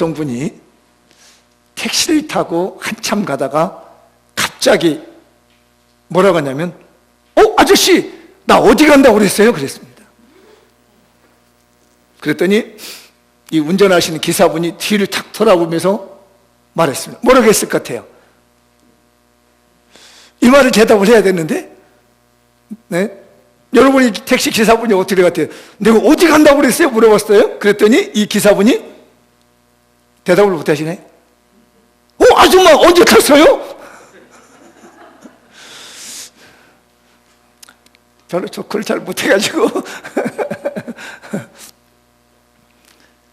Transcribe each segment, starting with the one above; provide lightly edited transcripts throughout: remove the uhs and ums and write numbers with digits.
어떤 분이 택시를 타고 한참 가다가 갑자기 뭐라고 하냐면 아저씨 나 어디 간다고 그랬어요? 그랬습니다. 그랬더니 이 운전하시는 기사분이 뒤를 탁 돌아보면서 말했습니다. 뭐라고 했을 것 같아요? 이 말을 대답을 해야 되는데, 네? 여러분이 택시 기사분이 어떻게 같아요? 내가 어디 간다고 그랬어요? 물어봤어요. 그랬더니 이 기사분이 대답을 못 하시네. 아줌마 언제 탔어요? 별로 그걸 잘 못해가지고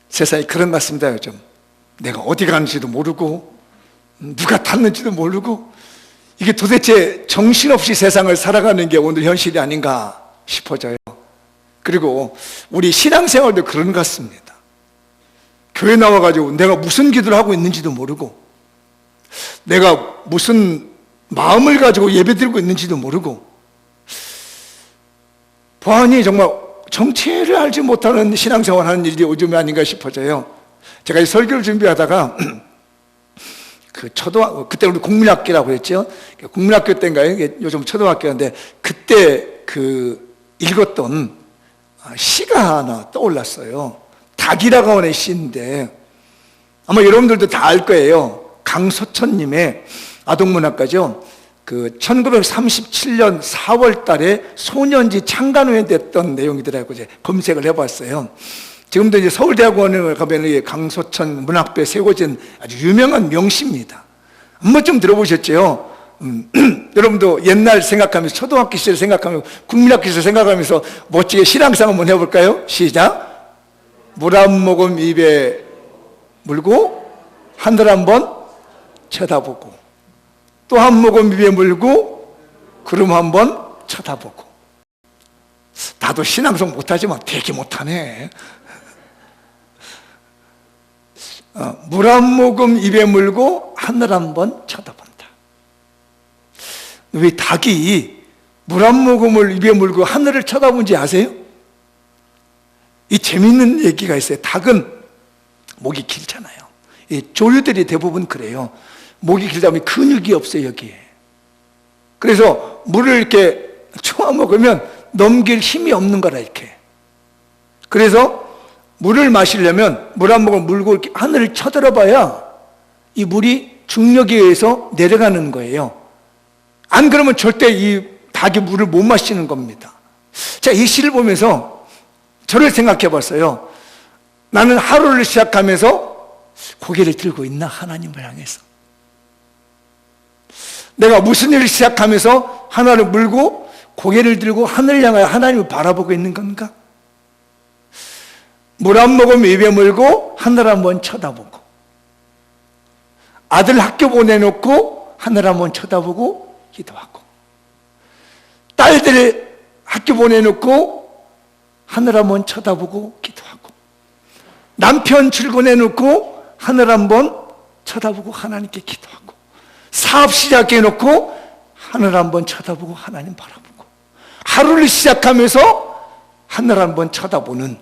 세상에 그런 것 같습니다. 요즘 내가 어디 가는지도 모르고 누가 탔는지도 모르고 이게 도대체 정신없이 세상을 살아가는 게 오늘 현실이 아닌가 싶어져요. 그리고 우리 신앙생활도 그런 것 같습니다. 교회 나와가지고 내가 무슨 기도를 하고 있는지도 모르고 내가 무슨 마음을 가지고 예배드리고 있는지도 모르고 보아하니 정말 정체를 알지 못하는 신앙생활 하는 일이 요즘이 아닌가 싶어져요. 제가 이 설교를 준비하다가 그때 우리 국민학교라고 했죠. 국민학교 때인가요? 요즘 초등학교인데 그때 읽었던 시가 하나 떠올랐어요. 닭이라고 하는 시인데 아마 여러분들도 다 알 거예요. 강소천님의 아동문학가죠. 1937년 4월 달에 소년지 창간호에 됐던 내용이더라고요. 이제 검색을 해봤어요. 지금도 이제 서울대학원에 가면 강소천 문학배에 세워진 아주 유명한 명시입니다. 한번 좀 들어보셨죠? 여러분도 옛날 생각하면서 초등학교 시절 생각하면서 국민학교 시절 생각하면서 멋지게 신앙상 한번 해볼까요? 시작! 물 한 모금 입에 물고 하늘 한번 쳐다보고 또 한 모금 입에 물고 구름 한번 쳐다보고. 나도 신앙송 못하지만 되게 못하네. 물 한 모금 입에 물고 하늘 한번 쳐다본다. 왜 닭이 물 한 모금을 입에 물고 하늘을 쳐다본지 아세요? 이 재밌는 얘기가 있어요. 닭은 목이 길잖아요. 이 조류들이 대부분 그래요. 목이 길다 보면 근육이 없어요, 여기에. 그래서 물을 이렇게 쪼아 먹으면 넘길 힘이 없는 거라, 이렇게. 그래서 물을 마시려면 물 한 모금 물고 이렇게 하늘을 쳐들어봐야 이 물이 중력에 의해서 내려가는 거예요. 안 그러면 절대 이 닭이 물을 못 마시는 겁니다. 자, 이 시를 보면서 저를 생각해 봤어요. 나는 하루를 시작하면서 고개를 들고 있나? 하나님을 향해서. 내가 무슨 일을 시작하면서 하나를 물고 고개를 들고 하늘을 향하여 하나님을 바라보고 있는 건가? 물 한 모금 입에 물고 하늘 한번 쳐다보고 아들 학교 보내놓고 하늘 한번 쳐다보고 기도하고 딸들 학교 보내놓고 하늘 한번 쳐다보고 기도하고 남편 출근해놓고 하늘 한번 쳐다보고 하나님께 기도하고 사업 시작해놓고 하늘 한번 쳐다보고 하나님 바라보고 하루를 시작하면서 하늘 한번 쳐다보는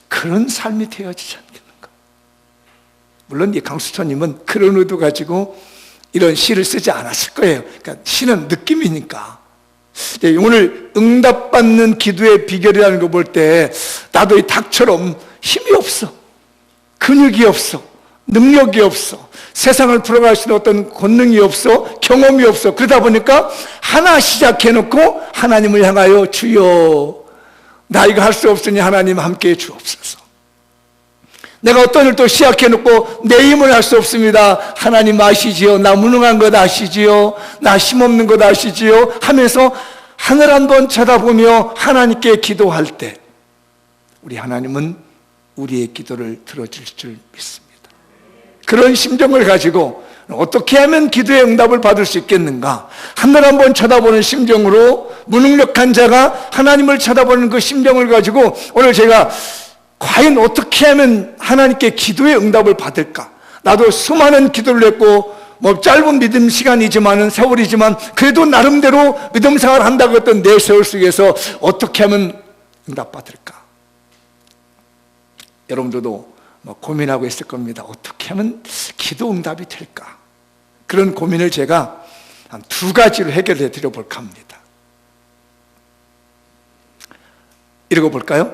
그런 삶이 되어지지 않겠는가. 물론 이 강수천님은 그런 의도 가지고 이런 시를 쓰지 않았을 거예요. 그러니까 시는 느낌이니까. 오늘 응답받는 기도의 비결이라는 거 볼 때 나도 이 닭처럼 힘이 없어, 근육이 없어, 능력이 없어, 세상을 풀어갈 수 있는 어떤 권능이 없어, 경험이 없어. 그러다 보니까 하나 시작해놓고 하나님을 향하여 주여 나 이거 할 수 없으니 하나님 함께해 주옵소서. 내가 어떤 일도 시작해놓고 내 힘을 할 수 없습니다. 하나님 아시지요? 나 무능한 것 아시지요? 나 힘없는 것 아시지요? 하면서 하늘 한번 쳐다보며 하나님께 기도할 때 우리 하나님은 우리의 기도를 들어줄 줄 믿습니다. 그런 심정을 가지고 어떻게 하면 기도의 응답을 받을 수 있겠는가? 하늘 한번 쳐다보는 심정으로 무능력한 자가 하나님을 쳐다보는 그 심정을 가지고 오늘 제가 과연 어떻게 하면 하나님께 기도의 응답을 받을까? 나도 수많은 기도를 했고 짧은 믿음 시간이지만 세월이지만 그래도 나름대로 믿음 생활을 한다고 했던 내 세월 속에서 어떻게 하면 응답받을까? 여러분들도 고민하고 있을 겁니다. 어떻게 하면 기도 응답이 될까? 그런 고민을 제가 한 2가지로 해결해 드려 볼까 합니다. 읽어볼까요?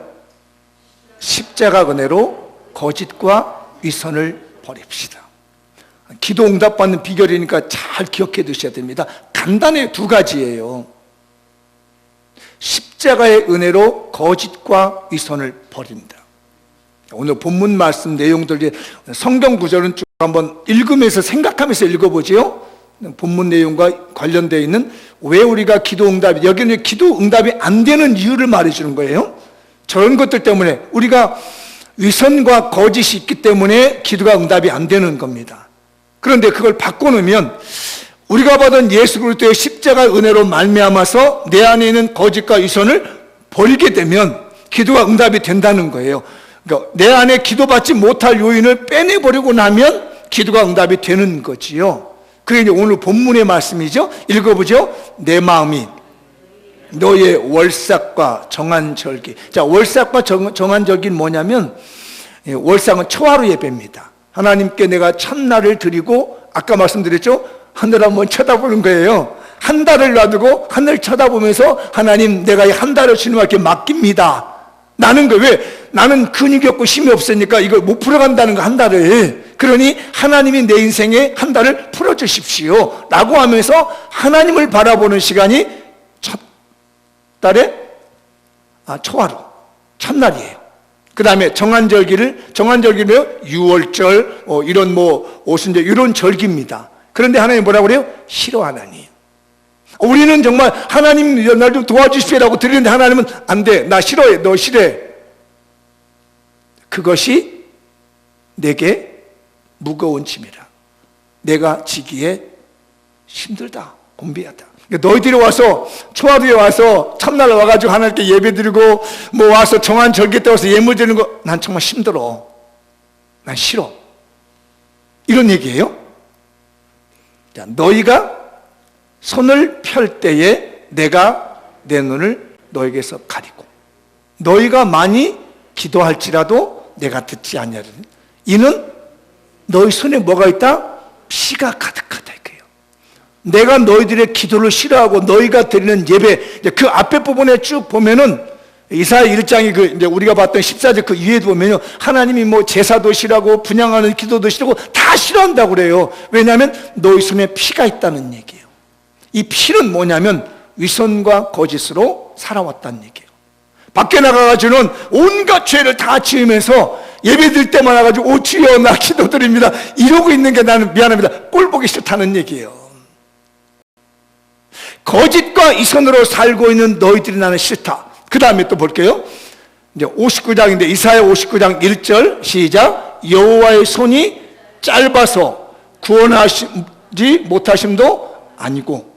십자가 은혜로 거짓과 위선을 버립시다. 기도 응답받는 비결이니까 잘 기억해 두셔야 됩니다. 간단히 2가지예요. 십자가의 은혜로 거짓과 위선을 버린다. 오늘 본문 말씀 내용들, 성경 구절은 쭉 한번 읽으면서 생각하면서 읽어보지요. 본문 내용과 관련되어 있는 왜 우리가 기도 응답이, 여기는 기도 응답이 안 되는 이유를 말해주는 거예요. 저런 것들 때문에 우리가 위선과 거짓이 있기 때문에 기도가 응답이 안 되는 겁니다. 그런데 그걸 바꿔놓으면 우리가 받은 예수 그리스도의 십자가 은혜로 말미암아서 내 안에 있는 거짓과 위선을 버리게 되면 기도가 응답이 된다는 거예요. 그러니까 내 안에 기도받지 못할 요인을 빼내버리고 나면 기도가 응답이 되는 거지요. 그게 이제 오늘 본문의 말씀이죠. 읽어보죠. 내 마음이 너의 월삭과 정한절기. 자, 월삭과 정한절기는 뭐냐면, 월삭은 초하루 예배입니다. 하나님께 내가 첫날을 드리고, 아까 말씀드렸죠? 하늘 한번 쳐다보는 거예요. 한 달을 놔두고 하늘 쳐다보면서 하나님, 내가 이 한 달을 주님께 맡깁니다. 나는 왜? 나는 근육이 없고 힘이 없으니까 이걸 못 풀어간다는 거, 한 달을. 그러니 하나님이 내 인생에 한 달을 풀어주십시오 라고 하면서 하나님을 바라보는 시간이 첫 달에 초하루, 첫날이에요. 그 다음에 정한절기면 6월절, 이런 오순절, 이런 절기입니다. 그런데 하나님 뭐라고 그래요? 싫어, 하나님. 우리는 정말 하나님 날 좀 도와주십시오라고 드리는데 하나님은 안 돼, 나 싫어해, 너 싫어해. 그것이 내게 무거운 짐이라. 내가 지기에 힘들다, 곤비하다. 너희들이 와서 초하루에 와서 첫날 와가지고 하나님께 예배드리고 와서 정한절기 때 와서 예물 드리는 거, 난 정말 힘들어, 난 싫어, 이런 얘기예요. 자, 너희가 손을 펼 때에 내가 내 눈을 너에게서 가리고 너희가 많이 기도할지라도 내가 듣지 아니하리니 이는 너희 손에 뭐가 있다? 피가 가득하다 이거예요. 내가 너희들의 기도를 싫어하고 너희가 드리는 예배, 그 앞에 부분에 쭉 보면은 이사야 1장이 이제 우리가 봤던 14절 그 위에도 보면요, 하나님이 제사도 싫어하고 분향하는 기도도 싫어하고 다 싫어한다고 그래요. 왜냐하면 너희 손에 피가 있다는 얘기예요. 이 피는 뭐냐면 위선과 거짓으로 살아왔다는 얘기예요. 밖에 나가가지고는 온갖 죄를 다 지으면서 예배드릴 때만 와가지고 오 주여 나 기도드립니다 이러고 있는 게 나는 미안합니다, 꼴 보기 싫다는 얘기예요. 거짓과 위선으로 살고 있는 너희들이 나는 싫다. 그 다음에 또 볼게요. 이제 59장인데 이사야 59장 1절 시작. 여호와의 손이 짧아서 구원하지 못하심도 아니고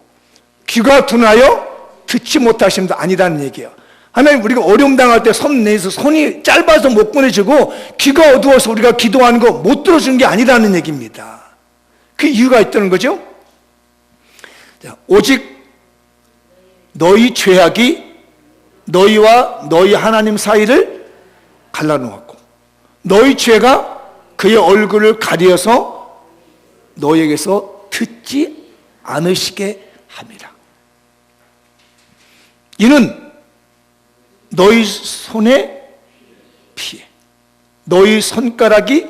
귀가 둔하여 듣지 못하심도 아니다는 얘기예요. 하나님, 우리가 어려움 당할 때 손 내서 손이 짧아서 못 보내주고 귀가 어두워서 우리가 기도하는 거 못 들어주는 게 아니라는 얘기입니다. 그 이유가 있다는 거죠. 오직 너희 죄악이 너희와 너희 하나님 사이를 갈라놓았고 너희 죄가 그의 얼굴을 가려서 너희에게서 듣지 않으시게 함이라. 이는 너희 손에 피해 너희 손가락이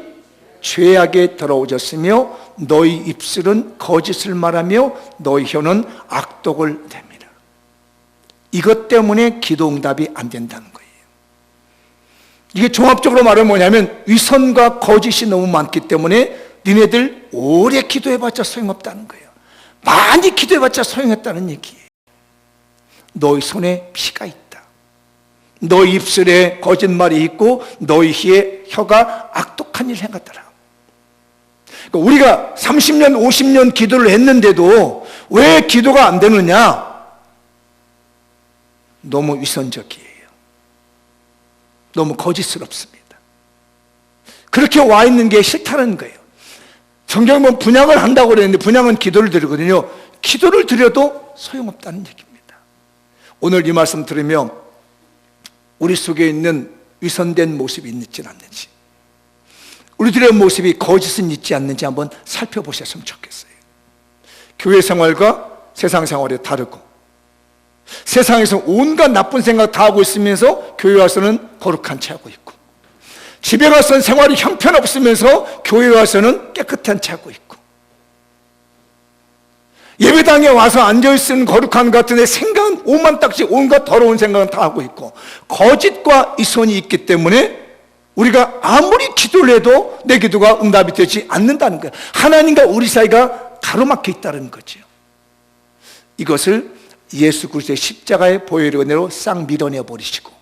죄악에 더러워졌으며 너희 입술은 거짓을 말하며 너희 혀는 악독을 냅니다. 이것 때문에 기도 응답이 안 된다는 거예요. 이게 종합적으로 말하면 뭐냐면 위선과 거짓이 너무 많기 때문에 니네들 오래 기도해봤자 소용없다는 거예요. 많이 기도해봤자 소용없다는 얘기예요. 너희 손에 피가 있다. 너희 입술에 거짓말이 있고 너희 혀가 악독한 일을 행하더라. 그러니까 우리가 30년 50년 기도를 했는데도 왜 기도가 안 되느냐? 너무 위선적이에요. 너무 거짓스럽습니다. 그렇게 와 있는 게 싫다는 거예요. 성경에 보면 분향을 한다고 그랬는데 분향은 기도를 드리거든요. 기도를 드려도 소용없다는 얘기입니다. 오늘 이 말씀 들으면 우리 속에 있는 위선된 모습이 있는지 않는지, 우리들의 모습이 거짓은 있지 않는지 한번 살펴보셨으면 좋겠어요. 교회 생활과 세상 생활이 다르고, 세상에서 온갖 나쁜 생각 다 하고 있으면서 교회 와서는 거룩한 채 하고 있고, 집에 가서는 생활이 형편없으면서 교회 와서는 깨끗한 채 하고 있고, 예배당에 와서 앉아있으면 거룩한 것 같은데 생각은 오만딱지 온갖 더러운 생각은 다 하고 있고, 거짓과 이손이 있기 때문에 우리가 아무리 기도를 해도 내 기도가 응답이 되지 않는다는 거예요. 하나님과 우리 사이가 가로막혀 있다는 거죠. 이것을 예수 그리스도의 십자가의 보혈의 은혜로 싹 밀어내 버리시고,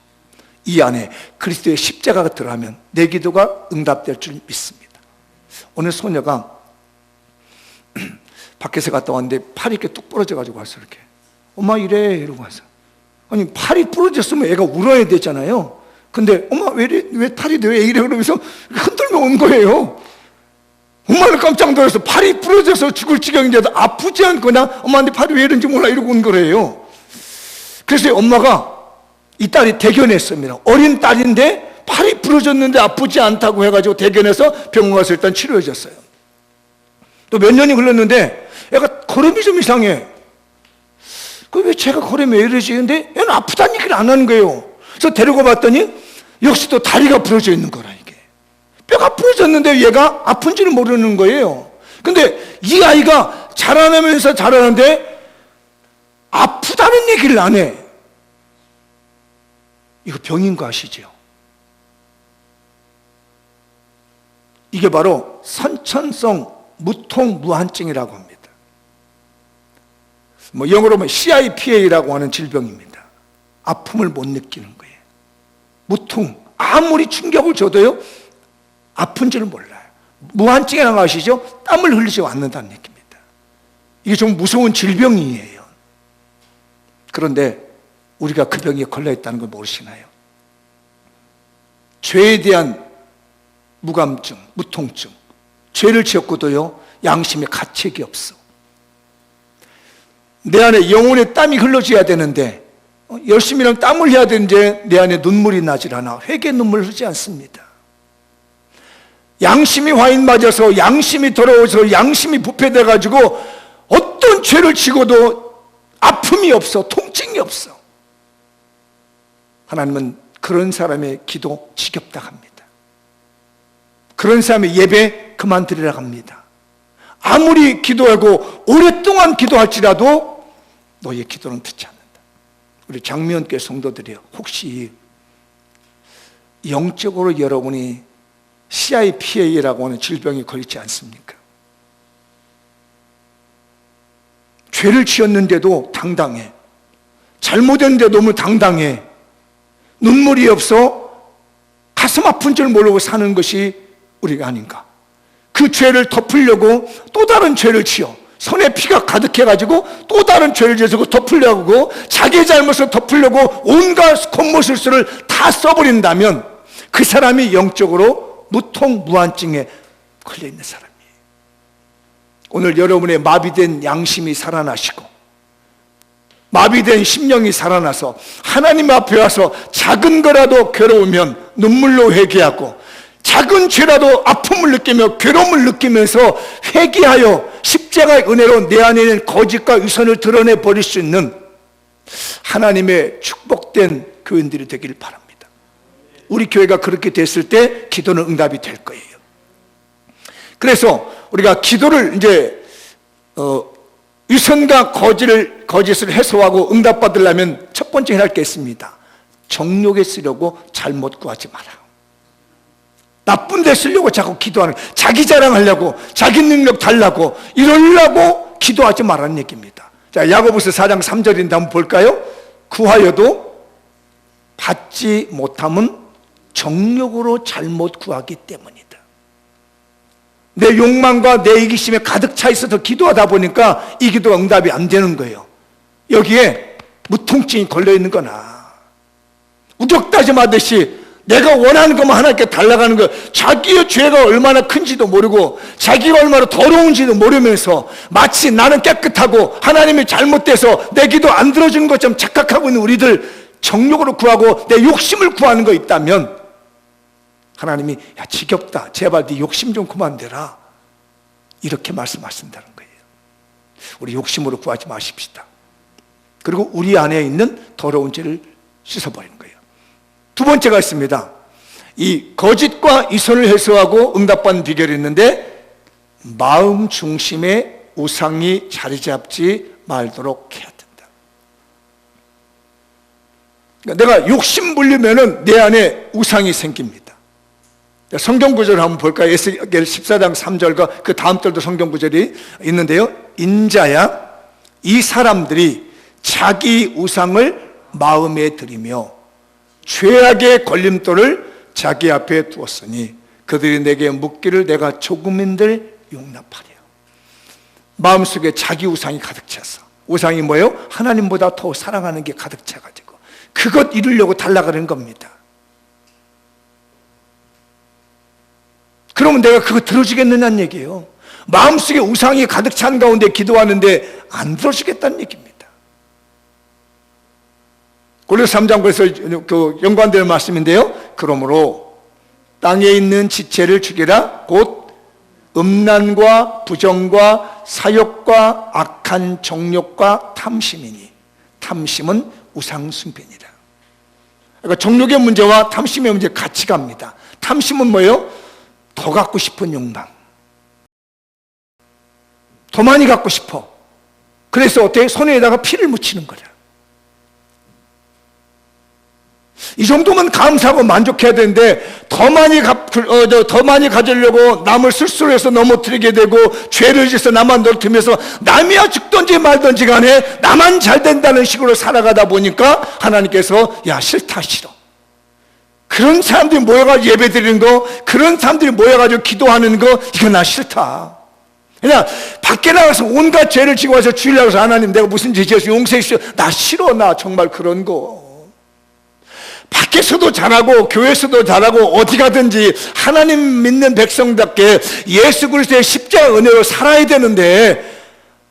이 안에 그리스도의 십자가가 들어가면 내 기도가 응답될 줄 믿습니다. 오늘 소녀가 밖에서 갔다 왔는데 팔이 이렇게 뚝 부러져가지고 왔어. 이렇게 엄마 이래 이러고 왔어. 아니 팔이 부러졌으면 애가 울어야 되잖아요. 근데 엄마 왜 팔이 왜 이래 그러면서 흔들며 온 거예요. 엄마는 깜짝 놀라서 팔이 부러져서 죽을 지경인데도 아프지 않거나 엄마한테 팔이 왜 이런지 몰라 이러고 온 거래요. 그래서 엄마가, 이 딸이 대견했습니다. 어린 딸인데 팔이 부러졌는데 아프지 않다고 해가지고 대견해서 병원 가서 일단 치료해 줬어요. 또 몇 년이 흘렀는데 애가 걸음이 좀 이상해. 왜 제가 걸음이 왜 이러지? 근데 얘는 아프다는 얘기를 안 하는 거예요. 그래서 데리고 봤더니 역시 또 다리가 부러져 있는 거라. 이게 뼈가 부러졌는데 얘가 아픈지는 모르는 거예요. 근데 이 아이가 자라나면서 자라는데 아프다는 얘기를 안 해. 이거 병인 거 아시죠? 이게 바로 선천성 무통무한증이라고 합니다. 영어로 보면 CIPA라고 하는 질병입니다. 아픔을 못 느끼는 거예요. 무통, 아무리 충격을 줘도요 아픈지를 몰라요. 무한증이라는 거 아시죠? 땀을 흘리지 않는다는 얘기입니다. 이게 좀 무서운 질병이에요. 그런데 우리가 그 병에 걸려있다는 걸 모르시나요? 죄에 대한 무감증, 무통증, 죄를 지었고도요 양심에 가책이 없어. 내 안에 영혼의 땀이 흘러져야 되는데 열심히는 땀을 해야 되는데 내 안에 눈물이 나질 않아. 회개 눈물 흐르지 않습니다. 양심이 화인 맞아서 양심이 더러워서 양심이 부패돼 가지고 어떤 죄를 지고도 아픔이 없어, 통증이 없어. 하나님은 그런 사람의 기도 지겹다 합니다. 그런 사람의 예배 그만두리라 합니다. 아무리 기도하고 오랫동안 기도할지라도 너의 기도는 듣지 않는다. 우리 장미원교회 성도들이요, 혹시 영적으로 여러분이 CIPA라고 하는 질병에 걸리지 않습니까? 죄를 지었는데도 당당해. 잘못했는데 너무 당당해. 눈물이 없어 가슴 아픈 줄 모르고 사는 것이 우리가 아닌가. 그 죄를 덮으려고 또 다른 죄를 지어 손에 피가 가득해가지고 또 다른 죄를 지어서 덮으려고, 자기의 잘못을 덮으려고 온갖 겉모술수를 다 써버린다면 그 사람이 영적으로 무통무한증에 걸려있는 사람이에요. 오늘 여러분의 마비된 양심이 살아나시고 마비된 심령이 살아나서 하나님 앞에 와서 작은 거라도 괴로우면 눈물로 회개하고, 작은 죄라도 아픔을 느끼며 괴로움을 느끼면서 회개하여 십자가의 은혜로 내 안에 있는 거짓과 위선을 드러내 버릴 수 있는 하나님의 축복된 교인들이 되길 바랍니다. 우리 교회가 그렇게 됐을 때 기도는 응답이 될 거예요. 그래서 우리가 기도를 이제 위선과 거짓을 해소하고 응답받으려면 첫 번째 해야 할 게 있습니다. 정욕에 쓰려고 잘못 구하지 마라. 나쁜 데 쓰려고 자꾸 기도하는, 자기 자랑하려고, 자기 능력 달라고, 이러려고 기도하지 말라는 얘기입니다. 자, 야고보서 4장 3절인데 한번 볼까요? 구하여도 받지 못함은 정욕으로 잘못 구하기 때문이다. 내 욕망과 내 이기심에 가득 차 있어서 기도하다 보니까 이 기도가 응답이 안 되는 거예요. 여기에 무통증이 걸려있는 거나 우적다짐하듯이 내가 원하는 것만 하나님께 달라가는 거예요. 자기의 죄가 얼마나 큰지도 모르고 자기가 얼마나 더러운지도 모르면서 마치 나는 깨끗하고 하나님이 잘못돼서 내 기도 안 들어주는 것처럼 착각하고 있는 우리들, 정욕으로 구하고 내 욕심을 구하는 거 있다면 하나님이 야 지겹다, 제발 네 욕심 좀 그만둬라, 이렇게 말씀하신다는 거예요. 우리 욕심으로 구하지 마십시다. 그리고 우리 안에 있는 더러운 죄를 씻어버리는 거예요. 두 번째가 있습니다. 이 거짓과 이선을 해소하고 응답받는 비결이 있는데, 마음 중심에 우상이 자리 잡지 말도록 해야 된다. 그러니까 내가 욕심 부리면은 내 안에 우상이 생깁니다. 성경 구절을 한번 볼까요? 에스겔 14장 3절과 그 다음 절도 성경 구절이 있는데요. 인자야, 이 사람들이 자기 우상을 마음에 들이며 죄악의 걸림돌을 자기 앞에 두었으니 그들이 내게 묻기를 내가 조금인들 용납하리요. 마음속에 자기 우상이 가득 차서, 우상이 뭐예요? 하나님보다 더 사랑하는 게 가득 차가지고 그것 이루려고 달라가는 겁니다. 그러면 내가 그거 들어주겠느냐는 얘기예요. 마음속에 우상이 가득 찬 가운데 기도하는데 안 들어주겠다는 얘기입니다. 고린도서 3장 그래서 그 연관되는 말씀인데요. 그러므로 땅에 있는 지체를 죽이라. 곧 음란과 부정과 사욕과 악한 정욕과 탐심이니, 탐심은 우상 숭배니라. 그러니까 정욕의 문제와 탐심의 문제 같이 갑니다. 탐심은 뭐예요? 더 갖고 싶은 욕망, 더 많이 갖고 싶어. 그래서 어떻게? 손에다가 피를 묻히는 거라. 이 정도면 감사하고 만족해야 되는데 더 많이 가지려고 남을 스스로 해서 넘어뜨리게 되고, 죄를 지어서 나만 넘어뜨리면서 남이야 죽든지 말든지 간에 나만 잘 된다는 식으로 살아가다 보니까 하나님께서 야 싫다, 싫어. 그런 사람들이 모여가지고 예배 드리는 거, 그런 사람들이 모여가지고 기도하는 거, 이거 나 싫다. 그냥 밖에 나가서 온갖 죄를 지고 와서 주일날 와서 하나님 내가 무슨 죄 지어서 용서해 주시오. 나 싫어, 나 정말 그런 거. 밖에서도 잘하고 교회에서도 잘하고 어디 가든지 하나님 믿는 백성답게 예수 그리스도의 십자가 은혜로 살아야 되는데,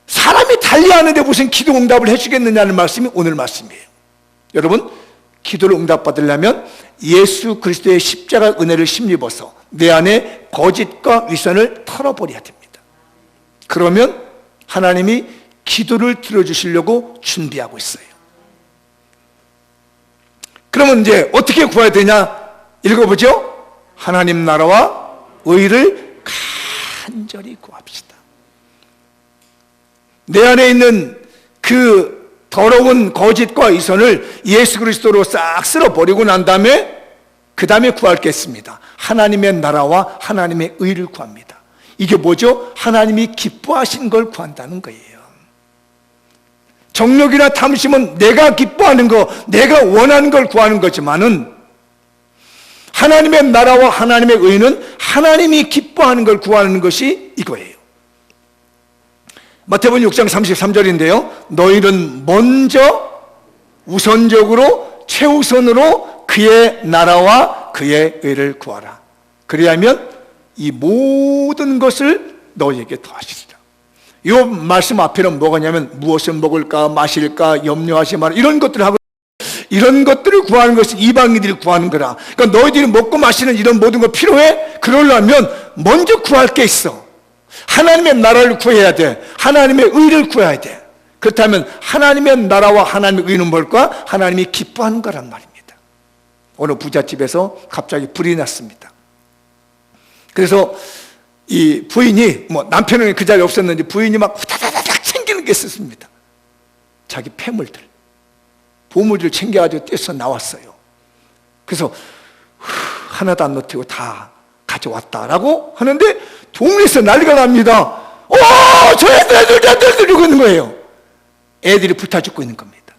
사람이 달리하는데 무슨 기도 응답을 해주겠느냐는 말씀이 오늘 말씀이에요. 여러분, 기도를 응답받으려면 예수 그리스도의 십자가 은혜를 힘입어서 내 안에 거짓과 위선을 털어버려야 됩니다. 그러면 하나님이 기도를 들어주시려고 준비하고 있어요. 그러면 이제 어떻게 구해야 되냐? 읽어보죠. 하나님 나라와 의를 간절히 구합시다. 내 안에 있는 그 더러운 거짓과 이선을 예수 그리스도로 싹 쓸어버리고 난 다음에 그 다음에 구할 게 있습니다. 하나님의 나라와 하나님의 의를 구합니다. 이게 뭐죠? 하나님이 기뻐하신 걸 구한다는 거예요. 정욕이나 탐심은 내가 기뻐하는 거, 내가 원하는 걸 구하는 거지만은, 하나님의 나라와 하나님의 의는 하나님이 기뻐하는 걸 구하는 것이 이거예요. 마태복음 6장 33절인데요. 너희는 먼저 우선적으로 최우선으로 그의 나라와 그의 의를 구하라. 그리하면 이 모든 것을 너희에게 더하시리라. 이 말씀 앞에는 뭐가냐면 무엇을 먹을까 마실까 염려하지 마라, 이런 것들을 하고, 이런 것들을 구하는 것이 이방인들이 구하는 거라. 그러니까 너희들이 먹고 마시는 이런 모든 거 필요해? 그러려면 먼저 구할 게 있어. 하나님의 나라를 구해야 돼. 하나님의 의를 구해야 돼. 그렇다면 하나님의 나라와 하나님의 의는 뭘까? 하나님이 기뻐하는 거란 말입니다. 어느 부잣집에서 갑자기 불이 났습니다. 그래서 이 부인이, 남편은 그 자리에 없었는지 부인이 막 후다다닥 챙기는 게 있었습니다. 자기 폐물들, 보물들 챙겨가지고 뛰어서 나왔어요. 그래서 하나도 안 놓치고 다 가져왔다라고 하는데 동네에서 난리가 납니다. 저 애들 이러고 있는 거예요. 애들이 불타 죽고 있는 겁니다.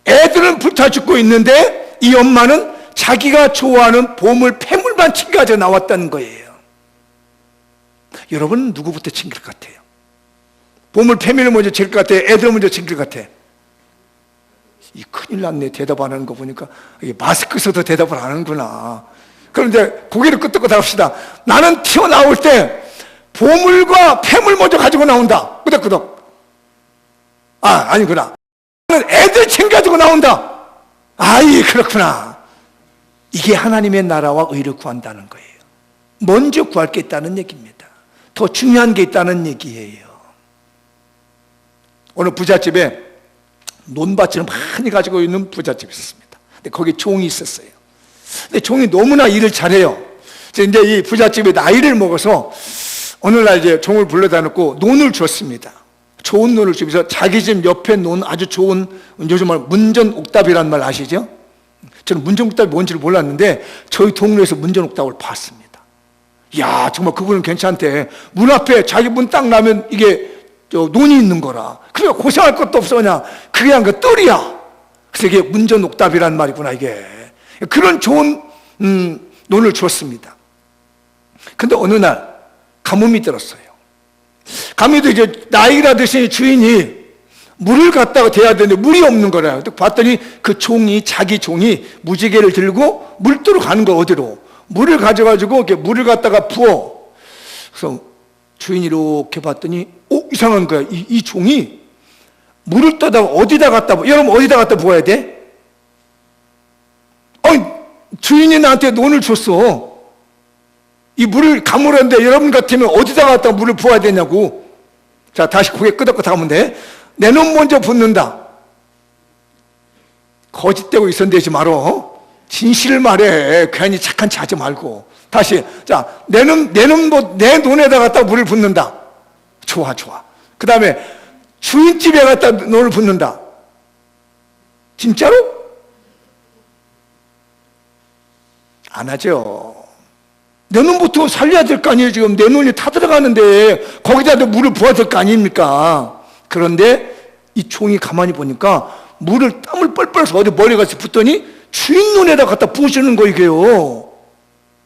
애들은 불타 죽고 있는데 이 엄마는 자기가 좋아하는 보물, 폐물만 챙겨가지고 나왔다는 거예요. 여러분은 누구부터 챙길 것 같아요? 보물, 폐물을 먼저 챙길 것 같아요? 애들 먼저 챙길 것 같아요? 이 큰일 났네. 대답 안 하는 거 보니까 마스크 써도 대답을 안 하는구나. 그럼 이제 고개를 끄덕끄덕 합시다. 나는 튀어나올 때 보물과 폐물 먼저 가지고 나온다. 끄덕끄덕. 아니구나. 나는 애들 챙겨가지고 나온다. 그렇구나. 이게 하나님의 나라와 의를 구한다는 거예요. 먼저 구할 게 있다는 얘기입니다. 더 중요한 게 있다는 얘기예요. 어느 부잣집에 논밭을 많이 가지고 있는 부잣집이 있었습니다. 근데 거기 종이 있었어요. 근데 종이 너무나 일을 잘해요. 이제 이 부잣집이 나이를 먹어서 어느 날 이제 종을 불러다 놓고 논을 줬습니다. 좋은 논을 주면서 자기 집 옆에 논 아주 좋은, 요즘 말 문전옥답이라는 말 아시죠? 저는 문전옥답이 뭔지를 몰랐는데 저희 동네에서 문전옥답을 봤습니다. 이야, 정말 그분은 괜찮대. 문 앞에 자기 문 딱 나면 이게 논이 있는 거라. 그러니까 고생할 것도 없어. 그냥 그게 한 거 뜰이야. 그래서 이게 문전옥답이라는 말이구나, 이게. 그런 좋은 논을 줬습니다. 근데 어느 날 가뭄이 들었어요. 가뭄이도 이제 나이가 드신 주인이 물을 갖다가 대야 되는데 물이 없는 거래요. 봤더니 그 종이, 자기 종이 무지개를 들고 물도로 가는 거, 어디로. 물을 가져가지고 이렇게 물을 갖다가 부어. 그래서 주인이 이렇게 봤더니, 이상한 거야. 이 종이 물을 떠다가 어디다 갖다 부어? 여러분, 어디다 갖다 부어야 돼? 주인이 나한테 논을 줬어. 이 물을 가물었는데 여러분 같으면 어디다 갖다 물을 부어야 되냐고. 자, 다시 고개 끄덕끄덕 하면 돼. 내 논 먼저 붓는다. 거짓되고 있었는데 말어. 진실을 말해. 괜히 착한 체 하지 말고. 다시. 자, 내 논에다 갖다 물을 붓는다. 좋아. 그 다음에 주인집에 갖다 논을 붓는다. 진짜로? 안 하죠. 내 논부터 살려야 될 거 아니에요. 지금 내 논이 타들어가는데 거기다 물을 부어야 될 거 아닙니까? 그런데 이 종이 가만히 보니까 물을 땀을 뻘뻘해서 어디 머리에 가서 붓더니 주인 논에다 갖다 부으시는 거, 이게요.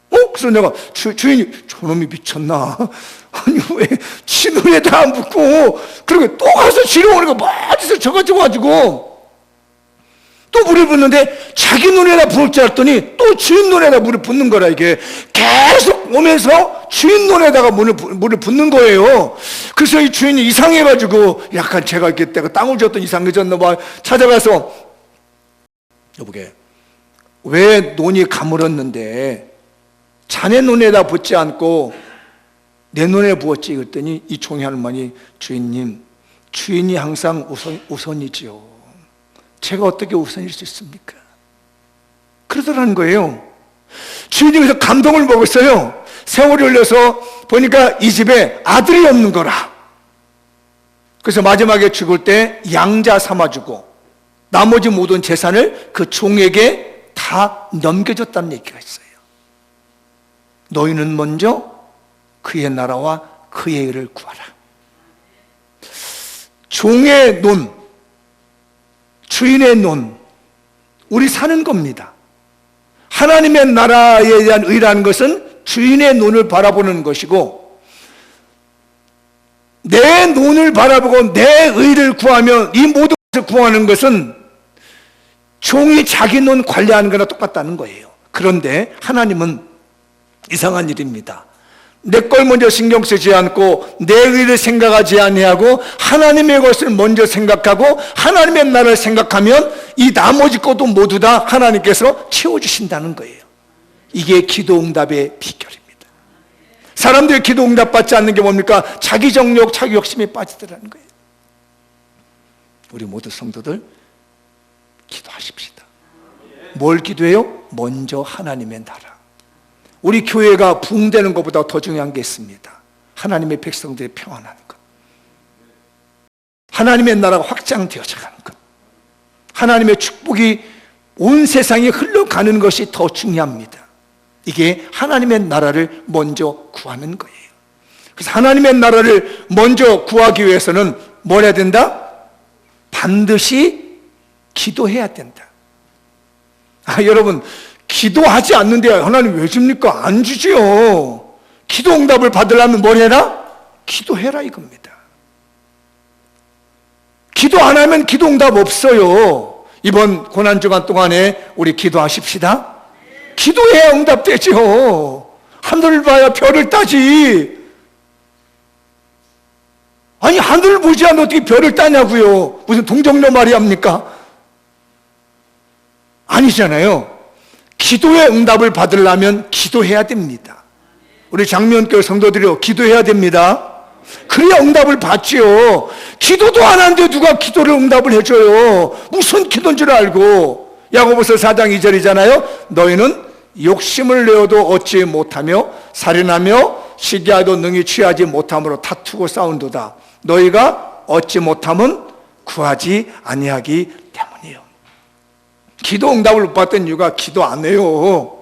그래서 내가 주인이 저놈이 미쳤나? 아니 왜 지 논에다 안 붓고 그러게 또 가서 지로 오니까 어디서 저가지고 가지고 또 물을 붓는데 자기 눈에다 부을 줄 알았더니 또 주인 눈에다 물을 붓는 거라. 이게 계속 오면서 주인 눈에다가 물을 붓는 거예요. 그래서 이 주인이 이상해가지고 약간 제가 이렇게 때가 땅을 줬더니 이상해졌나 봐. 찾아가서 여보게, 왜 논이 가물었는데 자네 눈에다 붓지 않고 내 눈에 부었지? 그랬더니 이 종이 할머니, 주인님, 주인이 항상 우선이지요. 제가 어떻게 우선일 수 있습니까? 그러더라는 거예요. 주인이 그래서 감동을 먹었어요. 세월이 흘러서 보니까 이 집에 아들이 없는 거라. 그래서 마지막에 죽을 때 양자 삼아주고 나머지 모든 재산을 그 종에게 다 넘겨줬다는 얘기가 있어요. 너희는 먼저 그의 나라와 그의 의를 구하라. 종의 논, 주인의 논, 우리 사는 겁니다. 하나님의 나라에 대한 의라는 것은 주인의 논을 바라보는 것이고, 내 논을 바라보고 내 의를 구하며 이 모든 것을 구하는 것은 종이 자기 논 관리하는 거나 똑같다는 거예요. 그런데 하나님은 이상한 일입니다. 내 걸 먼저 신경 쓰지 않고 내 의를 생각하지 아니하고 하나님의 것을 먼저 생각하고 하나님의 나라를 생각하면 이 나머지 것도 모두 다 하나님께서 채워주신다는 거예요. 이게 기도응답의 비결입니다. 사람들이 기도응답 받지 않는 게 뭡니까? 자기 정욕, 자기 욕심에 빠지더라는 거예요. 우리 모두 성도들 기도하십시다. 뭘 기도해요? 먼저 하나님의 나라. 우리 교회가 부흥되는 것보다 더 중요한 게 있습니다. 하나님의 백성들이 평안하는 것, 하나님의 나라가 확장되어져 가는 것, 하나님의 축복이 온 세상에 흘러가는 것이 더 중요합니다. 이게 하나님의 나라를 먼저 구하는 거예요. 그래서 하나님의 나라를 먼저 구하기 위해서는 뭘 해야 된다? 반드시 기도해야 된다. 여러분, 기도하지 않는데 하나님 왜 줍니까? 안 주지요. 기도 응답을 받으려면 뭘 해라? 기도해라 이겁니다. 기도 안 하면 기도 응답 없어요. 이번 고난주간 동안에 우리 기도하십시다. 기도해야 응답되죠. 하늘을 봐야 별을 따지. 아니 하늘을 보지 않고 어떻게 별을 따냐고요. 무슨 동정녀 말이 합니까? 아니잖아요. 기도의 응답을 받으려면 기도해야 됩니다. 우리 장면교회 성도들이요, 기도해야 됩니다. 그래야 응답을 받지요. 기도도 안 하는데 누가 기도를 응답을 해줘요? 무슨 기도인 줄 알고. 야고보서 4장 2절이잖아요. 너희는 욕심을 내어도 얻지 못하며 살인하며 시기하도 능히 취하지 못함으로 다투고 싸운도다. 너희가 얻지 못함은 구하지 아니하기 때문이에요. 기도 응답을 못 받던 이유가 기도 안 해요.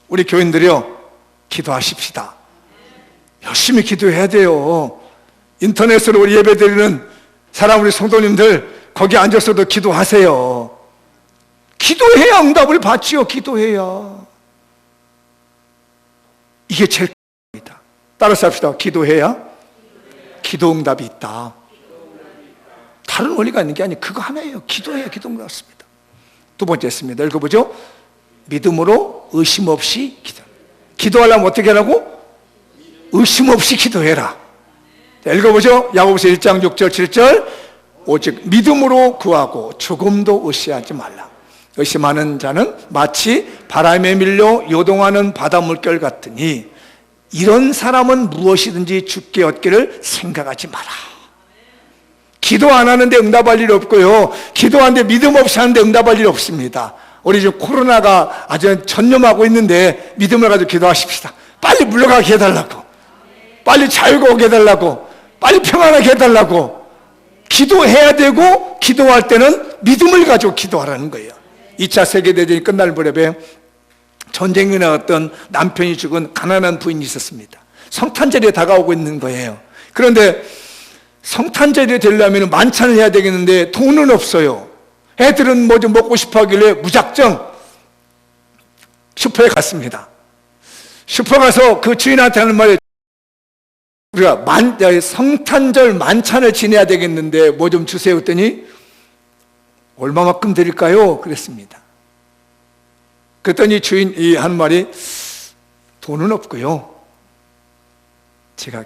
우리 교인들이요, 기도하십시다. 열심히 기도해야 돼요. 인터넷으로 우리 예배드리는 사람, 우리 성도님들 거기 앉아서도 기도하세요. 기도해야 응답을 받지요. 기도해야. 이게 제일 큽니다. 따라서 합시다. 기도해야 기도 응답이 있다. 다른 원리가 있는 게 아니에요. 그거 하나예요. 기도해야 기도 응답이 있습니다. 두 번째 있습니다. 읽어보죠. 믿음으로 의심 없이 기도. 기도하려면 어떻게 하라고? 의심 없이 기도해라. 자, 읽어보죠. 야고보서 1장 6절 7절. 오직 믿음으로 구하고 조금도 의심하지 말라. 의심하는 자는 마치 바람에 밀려 요동하는 바다 물결 같으니 이런 사람은 무엇이든지 주께 얻기를 생각하지 마라. 기도 안 하는데 응답할 일 없고요, 기도하는데 믿음 없이 하는데 응답할 일 없습니다. 우리 지금 코로나가 아주 전염하고 있는데 믿음을 가지고 기도하십시다. 빨리 물러가게 해달라고, 빨리 자유가 오게 해달라고, 빨리 평안하게 해달라고. 기도해야 되고, 기도할 때는 믿음을 가지고 기도하라는 거예요. 2차 세계대전이 끝날 무렵에 전쟁이 나왔던 남편이 죽은 가난한 부인이 있었습니다. 성탄절이 다가오고 있는 거예요. 그런데 성탄절이 되려면 만찬을 해야 되겠는데 돈은 없어요. 애들은 뭐 좀 먹고 싶어 하길래 무작정 슈퍼에 갔습니다. 슈퍼 가서 그 주인한테 하는 말이, 우리가 성탄절 만찬을 지내야 되겠는데 뭐 좀 주세요 했더니 얼마만큼 드릴까요? 그랬습니다. 그랬더니 주인이 한 말이, 돈은 없고요, 제가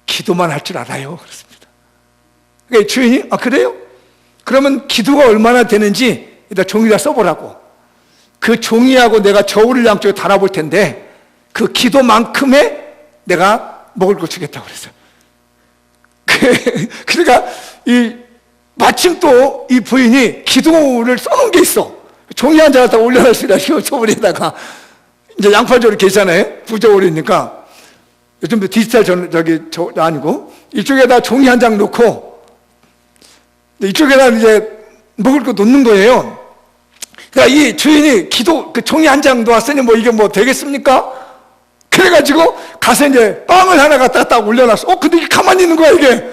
기도만 할 줄 알아요. 그렇습니다. 그러니까 주인이, 아 그래요? 그러면 기도가 얼마나 되는지 일단 종이다 써보라고. 그 종이하고 내가 저울을 양쪽에 달아볼 텐데 그 기도만큼의 내가 먹을 거 주겠다고 그랬어요. 그러니까 마침 또 이 부인이 기도를 써놓은 게 있어. 종이 한 장 갖다 올려놨으니까 저울에다가 이제 양팔저울이 계잖아요. 부저울이니까. 요즘 디지털 아니고 이쪽에다 종이 한 장 놓고 이쪽에다 이제 먹을 거 놓는 거예요. 그러니까 이 주인이 그 종이 한 장 놓았으니 뭐 이게 뭐 되겠습니까? 그래가지고 가서 이제 빵을 하나 갖다 딱 올려놨어. 근데 이게 가만히 있는 거야, 이게.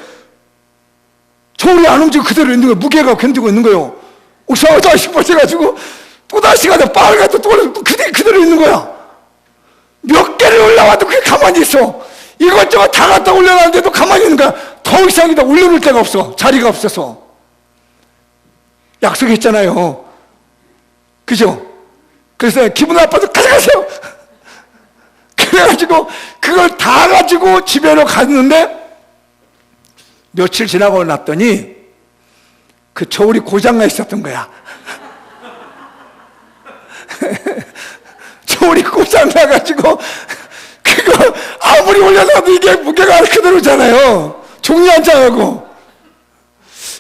저울이 안 움직이고 그대로 있는 거예요. 무게가 견디고 있는 거예요. 이상하다 싶어져가지고 또다시 가서 빵을 갖다 또 올려, 그대로 있는 거야. 몇 개를 올라와도 그게 가만히 있어. 이것저것 다 갖다 올려놨는데도 가만히 있는 거야. 더 이상 이다 올려놓을 데가 없어. 자리가 없어서. 약속했잖아요. 그죠? 그래서 기분 나빠서 가져가세요. 그래가지고 그걸 다 가지고 집에로 갔는데 며칠 지나고 났더니 그 저울이 고장나 있었던 거야. 저울이 고장나가지고 그거 아무리 올려놔도 이게 무게가 그대로잖아요. 종이 한 장하고.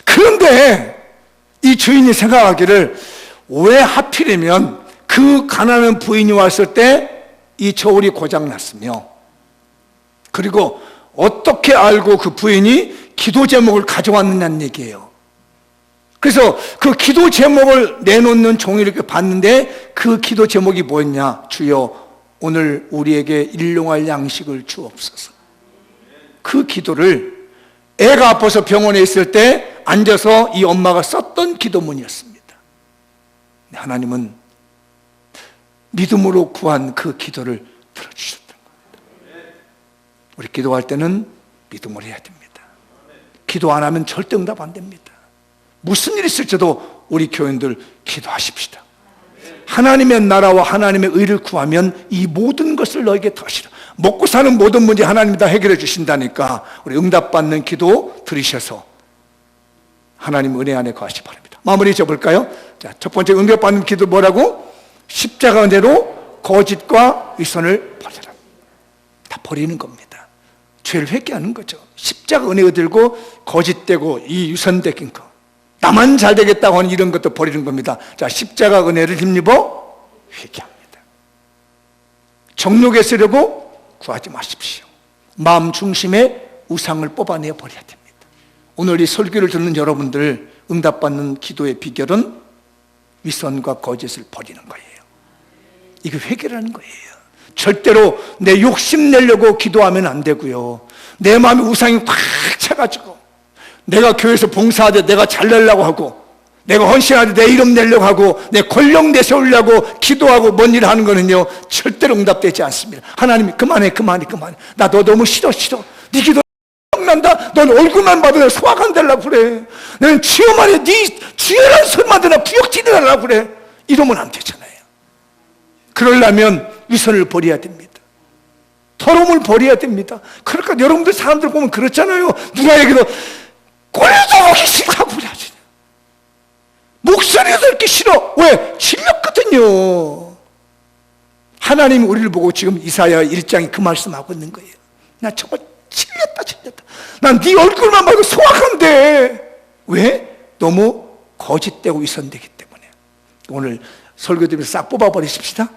그런데 이 주인이 생각하기를, 왜 하필이면 그 가난한 부인이 왔을 때 이 저울이 고장났으며, 그리고 어떻게 알고 그 부인이 기도 제목을 가져왔느냐는 얘기예요. 그래서 그 기도 제목을 내놓는 종이를 이렇게 봤는데 그 기도 제목이 뭐였냐? 주여 오늘 우리에게 일용할 양식을 주옵소서. 그 기도를 애가 아파서 병원에 있을 때 앉아서 이 엄마가 썼던 기도문이었습니다. 하나님은 믿음으로 구한 그 기도를 들어주셨던 겁니다. 우리 기도할 때는 믿음으로 해야 됩니다. 기도 안 하면 절대 응답 안 됩니다. 무슨 일이 있을지도 우리 교인들 기도하십시다. 하나님의 나라와 하나님의 의를 구하면 이 모든 것을 너에게 더하시라. 먹고 사는 모든 문제 하나님이 다 해결해 주신다니까 우리 응답받는 기도 들으셔서 하나님 은혜 안에 거하시 바랍니다. 마무리 지어볼까요? 자, 첫 번째 응답받는 기도 뭐라고? 십자가 은혜로 거짓과 위선을 버려라. 다 버리는 겁니다. 죄를 회개하는 거죠. 십자가 은혜 얻들고 거짓되고 이 위선되긴 거, 나만 잘 되겠다고 하는 이런 것도 버리는 겁니다. 자, 십자가 은혜를 힘입어 회개합니다. 정욕에 쓰려고 구하지 마십시오. 마음 중심에 우상을 뽑아내 버려야 됩니다. 오늘 이 설교를 듣는 여러분들, 응답받는 기도의 비결은 위선과 거짓을 버리는 거예요. 이게 회개라는 거예요. 절대로 내 욕심 내려고 기도하면 안 되고요. 내 마음에 우상이 꽉 차가지고 내가 교회에서 봉사하되 내가 잘내려고 하고, 내가 헌신하되 내 이름 내려고 하고, 내 권력 내세우려고 기도하고 뭔 일을 하는 거는요, 절대로 응답되지 않습니다. 하나님이 그만해. 나 너 너무 싫어. 네 기도 난다. 넌 얼굴만 봐도 소화가 안 되려고 그래. 너는 주여만 해. 네 주여라는 소리만 들으나 구역질이라고 그래. 이러면 안 되잖아요. 그러려면 위선을 버려야 됩니다. 더러움을 버려야 됩니다. 그러니까 여러분들 사람들 보면 그렇잖아요. 누가 얘기도 꼴도 보기 싫다고 그러지. 목소리가 듣기 싫어. 왜? 질렸거든요. 하나님이 우리를 보고 지금 이사야 1장에 그 말씀하고 있는 거예요. 나 저거 질렸다. 난 네 얼굴만 봐도 소화가 안 돼. 왜? 너무 거짓되고 위선되기 때문에. 오늘 설교 들으면서 싹 뽑아버리십시다.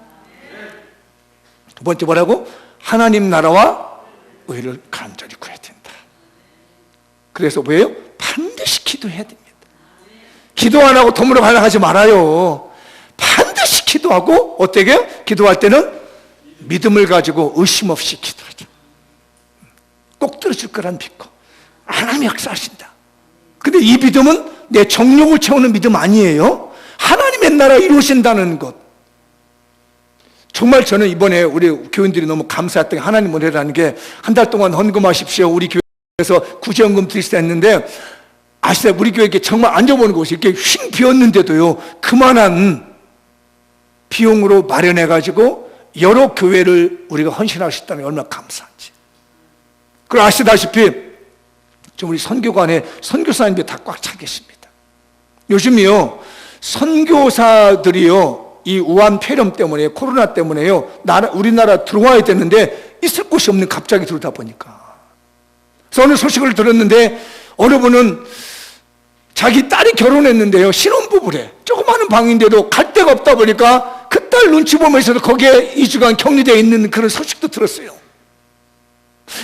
두 번째 뭐라고? 하나님 나라와 의를 간절히 구해야 된다. 그래서 왜요? 반드시 기도해야 됩니다. 기도 안 하고 도무로 가려하지 말아요. 반드시 기도하고, 어떻게 해요? 기도할 때는 믿음을 가지고 의심 없이 기도하죠. 꼭 들어줄 거란 믿고 하나님이 역사하신다. 근데 이 믿음은 내 정욕을 채우는 믿음 아니에요. 하나님의 나라 이루신다는 것. 정말 저는 이번에 우리 교인들이 너무 감사했던 게, 하나님 은혜라는 게, 한 달 동안 헌금하십시오, 우리 교회에서 구제헌금 드리시다 했는데, 아시다시피 우리 교회 이렇게 정말 앉아보는 곳이 이렇게 휜 비었는데도요, 그만한 비용으로 마련해가지고 여러 교회를 우리가 헌신하셨다는 게 얼마나 감사한지. 그리고 아시다시피 좀 우리 선교관에 선교사님들이 다 꽉 차 계십니다. 요즘이요, 선교사들이요, 이 우한 폐렴 때문에, 코로나 때문에요, 우리나라 들어와야 되는데 있을 곳이 없는, 갑자기 들어오다 보니까. 그래서 어느 소식을 들었는데, 어느 분은 자기 딸이 결혼했는데요, 신혼부부래. 조그마한 방인데도 갈 데가 없다 보니까 그 딸 눈치 보면서도 거기에 2주간 격리되어 있는 그런 소식도 들었어요.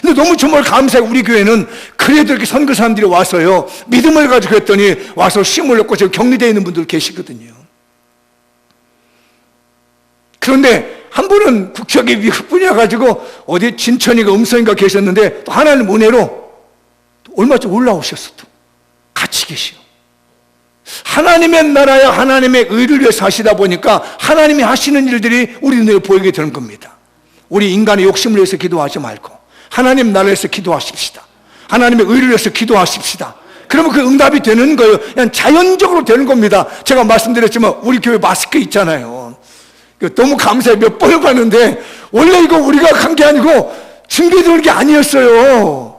근데 너무 정말 감사해요. 우리 교회는 그래도 이렇게 선교사님들이 와서요, 믿음을 가지고 했더니 와서 쉼을 얻고 지금 격리되어 있는 분들 계시거든요. 그런데 한 분은 국적이 미국분이어가지고 어디 진천이가 음성인가 계셨는데, 또 하나님 은혜로 얼마 전 올라오셨어. 또 같이 계시오. 하나님의 나라야 하나님의 의를 위해서 하시다 보니까 하나님이 하시는 일들이 우리 눈에 보이게 되는 겁니다. 우리 인간의 욕심을 위해서 기도하지 말고 하나님 나라를 위해서 기도하십시다. 하나님의 의를 위해서 기도하십시다. 그러면 그 응답이 되는 거예요. 그냥 자연적으로 되는 겁니다. 제가 말씀드렸지만 우리 교회 마스크 있잖아요. 너무 감사해. 몇 번을 봤는데 원래 이거 우리가 간 게 아니고 준비해 두는 게 아니었어요.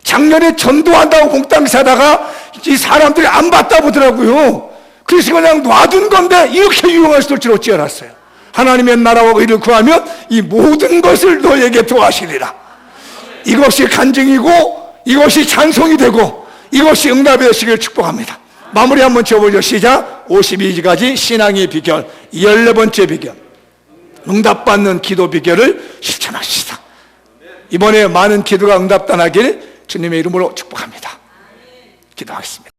작년에 전도한다고 공땅 사다가 이 사람들이 안 받다 보더라고요. 그래서 그냥 놔둔 건데 이렇게 유용할 수 있을 줄 어찌 알았어요. 하나님의 나라와 의를 구하면 이 모든 것을 너에게 도와주리라. 이것이 간증이고 이것이 찬송이 되고 이것이 응답이 되시길 축복합니다. 마무리 한번 지어보죠. 시작. 52가지 신앙의 비결, 14번째 비결, 응답받는 기도 비결을 실천하시다. 이번에 많은 기도가 응답당하길 주님의 이름으로 축복합니다. 기도하겠습니다.